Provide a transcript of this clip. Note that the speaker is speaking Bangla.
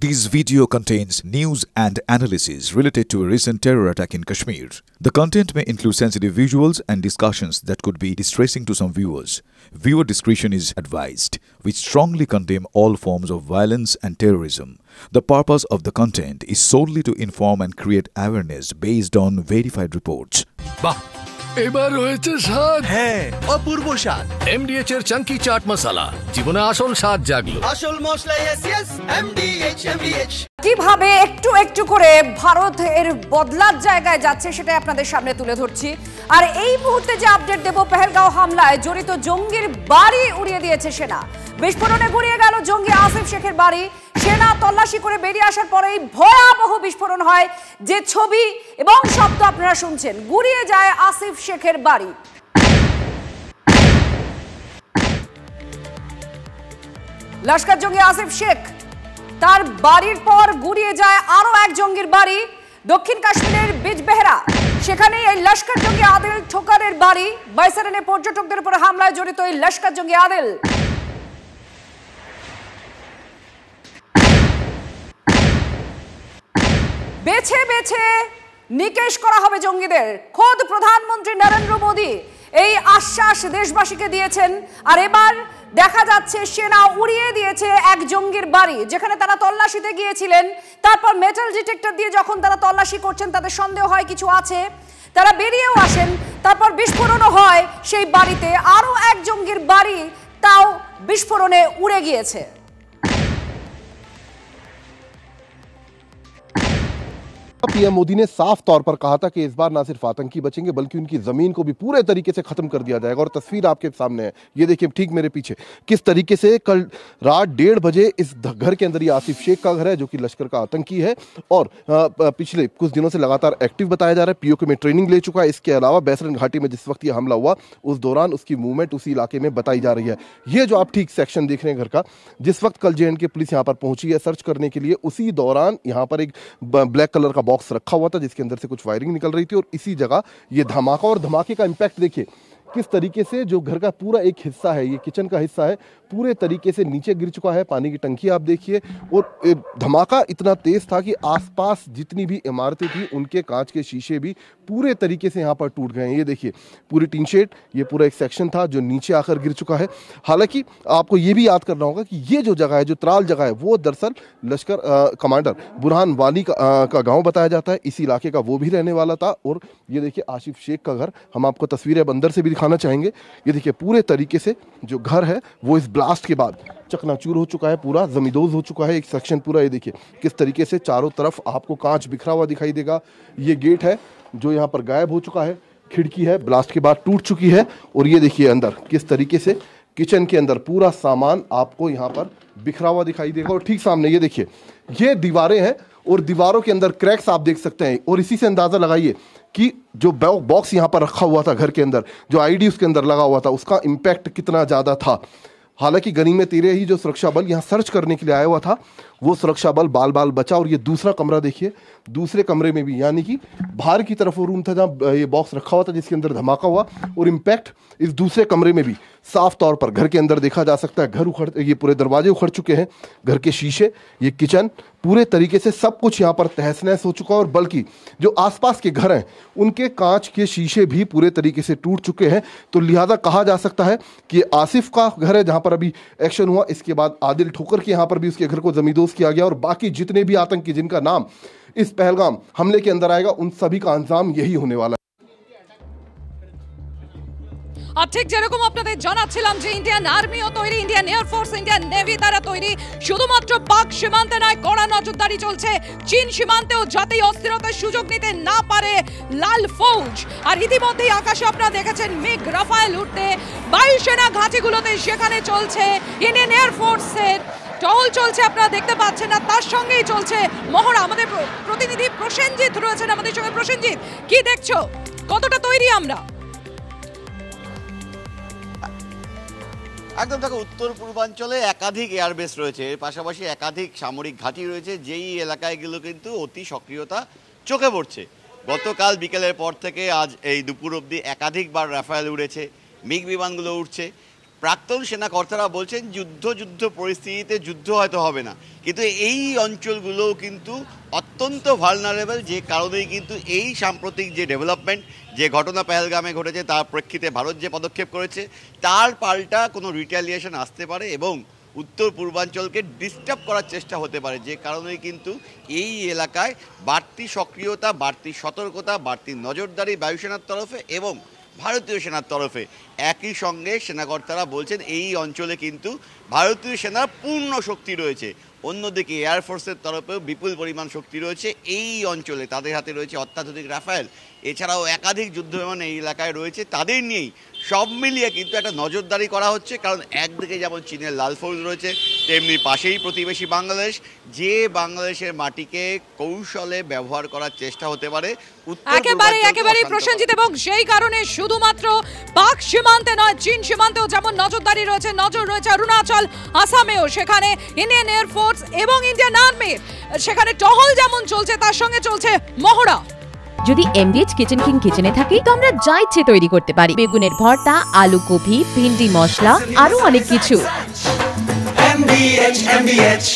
This video contains news and analysis related to a recent terror attack in Kashmir. The content may include sensitive visuals and discussions that could be distressing to some viewers. Viewer discretion is advised. We strongly condemn all forms of violence and terrorism. The purpose of the content is solely to inform and create awareness based on verified reports. এবার হয়েছে স্বাদ হ্যাঁ অপূর্ব স্বাদ এমডিএচ এর চাঙ্কি চাট মশলা জীবনে আসল স্বাদ জাগলো আসল মশলা এসএস এমডিএচ কিভাবে একটু একটু করে ভারত এর বদলার জায়গায় যাচ্ছে সেটা আপনাদের সামনে তুলে ধরছি। আর এই মুহূর্তে যে আপডেট দেব, পেহেলগাঁও হামলায় জড়িত জঙ্গির বাড়ি উড়িয়ে দিয়েছে সেনা। বিস্ফোরণে গুড়িয়ে গেল জঙ্গি আসিফ শেখের বাড়ি। সেনা তল্লাশি করে বেরিয়ে আসার পরেই ভয়াবহ বিস্ফোরণ হয়, যে ছবি এবং শব্দ আপনারা শুনছেন। গুড়িয়ে যায় আসিফ শেখের বাড়ি। লস্কর জঙ্গি আসিফ শেখ, তার বাড়ির পর গুড়িয়ে যায় আরো এক জঙ্গির বাড়ি দক্ষিণ কাশ্মীরের বিজবেহরা। সেখানে এই লস্কর জঙ্গি আদিল ঠোকারের বাড়ি। বাইসারানে পর্যটকদের উপর হামলায় জড়িত এই লস্কর জঙ্গি আদিল। বেছে বেছে নিকেশ করা হবে জঙ্গিদের। খোদ প্রধানমন্ত্রী নরেন্দ্র মোদী এই আশ্বাস দেশবাসীকে দিয়েছেন। আর এবার দেখা যাচ্ছে সেনা উড়িয়ে দিয়েছে এক জঙ্গির বাড়ি, যেখানে তারা তল্লাশিতে গিয়েছিলেন। তারপর মেটাল ডিটেক্টর দিয়ে যখন তারা তল্লাশি করছেন, তাদের সন্দেহ হয় কিছু আছে, তারা বেরিয়েও আসেন। তারপর বিস্ফোরণও হয় সেই বাড়িতে। আরো এক জঙ্গির বাড়ি তাও বিস্ফোরণে উড়ে গিয়েছে। पीएम मोदी ने साफ तौर पर कहा था कि इस बार ना सिर्फ आतंकी बचेंगे बल्कि उनकी जमीन को भी पूरे तरीके से खत्म कर दिया जाएगा। और तस्वीर आपके सामने है, ये देखिए ठीक मेरे पीछे, किस तरीके से कल रात 1:30 बजे इस घर के अंदर ये आसिफ शेख का घर है, जो कि लश्कर का आतंकी है और पिछले कुछ दिनों से लगातार एक्टिव बताया जा रहा है। पीओके में ट्रेनिंग ले चुका है। इसके अलावा बैसरन घाटी में जिस वक्त ये हमला हुआ उस दौरान उसकी मूवमेंट उसी इलाके में बताई जा रही है। ये जो आप ठीक सेक्शन देख रहे हैं घर का, जिस वक्त कल JNK पुलिस यहाँ पर पहुंची है सर्च करने के लिए, उसी दौरान यहाँ पर एक ब्लैक कलर का बॉक्स रखा हुआ था जिसके अंदर से कुछ वायरिंग निकल रही थी और इसी जगह ये धमाका, और धमाके का इंपैक्ट देखिए किस तरीके से जो घर का पूरा एक हिस्सा है, ये किचन का हिस्सा है, पूरे तरीके से नीचे गिर चुका है। पानी की टंकी आप देखिए, और धमाका इतना तेज था कि आसपास जितनी भी इमारतें थी उनके कांच के शीशे भी पूरे तरीके से यहाँ पर टूट गए हैं। ये देखिए पूरी टीन शेड, ये पूरा एक सेक्शन था जो नीचे आकर गिर चुका है। हालांकि आपको ये भी याद करना होगा कि ये जो जगह है, जो त्राल जगह है, वो दरअसल लश्कर कमांडर बुरहान वाली का गाँव बताया जाता है। इसी इलाके का वो भी रहने वाला था। और ये देखिए आसिफ शेख का घर, हम आपको तस्वीरें अंदर से भी दिखाना चाहेंगे। ये देखिए पूरे तरीके से जो घर है वो इस ब्लास्ट के बाद चकनाचूर हो चुका है, पूरा जमींदोज हो चुका है। एक सेक्शन पूरा, ये देखिए किस तरीके से चारों तरफ आपको कांच बिखरा हुआ दिखाई देगा। ये गेट है जो यहाँ पर गायब हो चुका है, खिड़की है ब्लास्ट के बाद टूट चुकी है। और ये देखिए अंदर किस तरीके से किचन के अंदर पूरा सामान आपको यहाँ पर बिखरा हुआ दिखाई देगा। और ठीक सामने ये देखिए ये दीवारें हैं और दीवारों के अंदर क्रैक्स आप देख सकते हैं। और इसी से अंदाजा लगाइए कि जो बॉक्स यहाँ पर रखा हुआ था घर के अंदर, जो आईडी उसके अंदर लगा हुआ था, उसका इम्पैक्ट कितना ज़्यादा था। हालांकि गनीमत तेरे ही जो सुरक्षा बल यहाँ सर्च करने के लिए आया हुआ था, वो सुरक्षा बल बाल बाल बचा। और ये दूसरा कमरा देखिए, दूसरे कमरे में भी, यानी कि बाहर की तरफ वो रूम था जहाँ ये बॉक्स रखा हुआ था जिसके अंदर धमाका हुआ, और इम्पैक्ट इस दूसरे कमरे में भी साफ तौर पर घर के अंदर देखा जा सकता है। घर उखड़, ये पूरे दरवाजे उखड़ चुके हैं, घर के शीशे, ये किचन, पूरे तरीके से सब कुछ यहाँ पर तहस नहस हो चुका है। और बल्कि जो आसपास के घर हैं उनके कांच के शीशे भी पूरे तरीके से टूट चुके हैं। तो लिहाजा कहा जा सकता है कि आसिफ का घर है जहाँ पर अभी एक्शन हुआ। इसके बाद आदिल ठोकर के यहाँ पर भी उसके घर को जमींदोज किया गया। और बाकी जितने भी आतंकी जिनका नाम इस पहलगाम हमले के अंदर आएगा, उन सभी का अंजाम यही होने वाला है। আর ঠিক যেরকম আপনাদের জানাচ্ছিলাম যে ইন্ডিয়ান আর্মিও তৈরি, ইন্ডিয়ান এয়ারফোর্স, ইন্ডিয়ান নেভি তারা তৈরি। শুধুমাত্র পাক সীমান্তে নয়, কড়া নজরদারি চলছে চীন সীমান্তেও, যাতে অস্থিরতার সুযোগ নিতে না পারে লাল ফৌজ। আর ইতিমধ্যেই আকাশে আপনারা দেখেছেন মিগ রাফায়েল উঠতে, বায়ুসেনা ঘাঁটিগুলোতে সেখানে চলছে ইন্ডিয়ান এয়ারফোর্সের টহল চলছে, আপনারা দেখতে পাচ্ছেন। না তার সঙ্গেই চলছে মহড়া। আমাদের প্রতিনিধি প্রসেনজিৎ রয়েছেন আমাদের সঙ্গে। প্রসেনজিৎ, কি দেখছো, কতটা তৈরি আমরা? একদম দেখো, উত্তর পূর্বাঞ্চলে একাধিক এয়ারবেস রয়েছে, এর পাশাপাশি একাধিক সামরিক ঘাঁটি রয়েছে, যেই এলাকাগুলো কিন্তু অতি সক্রিয়তা চোখে পড়ছে। গতকাল বিকেলের পর থেকে আজ এই দুপুর অবধি একাধিকবার রাফায়েল উড়েছে, মিগ বিমানগুলো উঠছে। প্রাক্তন সেনা কর্তারা বলছেন যুদ্ধ পরিস্থিতিতে যুদ্ধ হয়তো হবে না, কিন্তু এই অঞ্চলগুলোও কিন্তু অত্যন্ত ভালনারেবল, যে কারণেই কিন্তু এই সাম্প্রতিক যে ডেভেলপমেন্ট, যে ঘটনা পেহেলগামে ঘটেছে তার প্রেক্ষিতে ভারত যে পদক্ষেপ করেছে তার পাল্টা কোনো রিটালিয়েশন আসতে পারে এবং উত্তর পূর্বাঞ্চলকে ডিস্টার্ব করার চেষ্টা হতে পারে, যে কারণেই কিন্তু এই এলাকায় বাড়তি সক্রিয়তা, বাড়তি সতর্কতা, বাড়তি নজরদারি বায়ুসেনার তরফে এবং ভারতীয় সেনার তরফে। একই সঙ্গে সেনাকর্তারা বলছেন এই অঞ্চলে কিন্তু ভারতীয় সেনার পূর্ণ শক্তি রয়েছে, অন্যদিকে এয়ারফোর্সের তরফেও বিপুল পরিমাণ শক্তি রয়েছে এই অঞ্চলে। তাদের হাতে রয়েছে অত্যাধুনিক রাফায়েল, এছাড়াও একাধিক যুদ্ধবিমান এই এলাকায় রয়েছে। তাদের নিয়েই সব মিলিয়ে কিন্তু একটা নজরদারি করা হচ্ছে, কারণ একদিকে যেমন চীনের লাল ফৌজ রয়েছে, তেমনি পাশেই প্রতিবেশী বাংলাদেশ, যে বাংলাদেশের মাটিকে কৌশলে ব্যবহার করার চেষ্টা হতে পারে। একেবারে প্রসেনজিৎ, এবং সেই কারণে শুধুমাত্র পাক সীমান্তে নয়, চীন সীমান্তেও যেমন নজরদারি রয়েছে, নজর রয়েছে অরুণাচল, আসামেও, সেখানে ইন্ডিয়ান এয়ারফোর্স এবং ইন্ডিয়ান আর্মির সেখানে টহল যেমন চলছে, তার সঙ্গে চলছে মহড়া। যদি MDH কিচেন কিং কিচেনে থাকি তো আমরা যা ইচ্ছে তৈরি করতে পারি, বেগুনের ভর্তা, আলু কপি, ভিন্ডি মশলা, আরো অনেক কিছু। MDH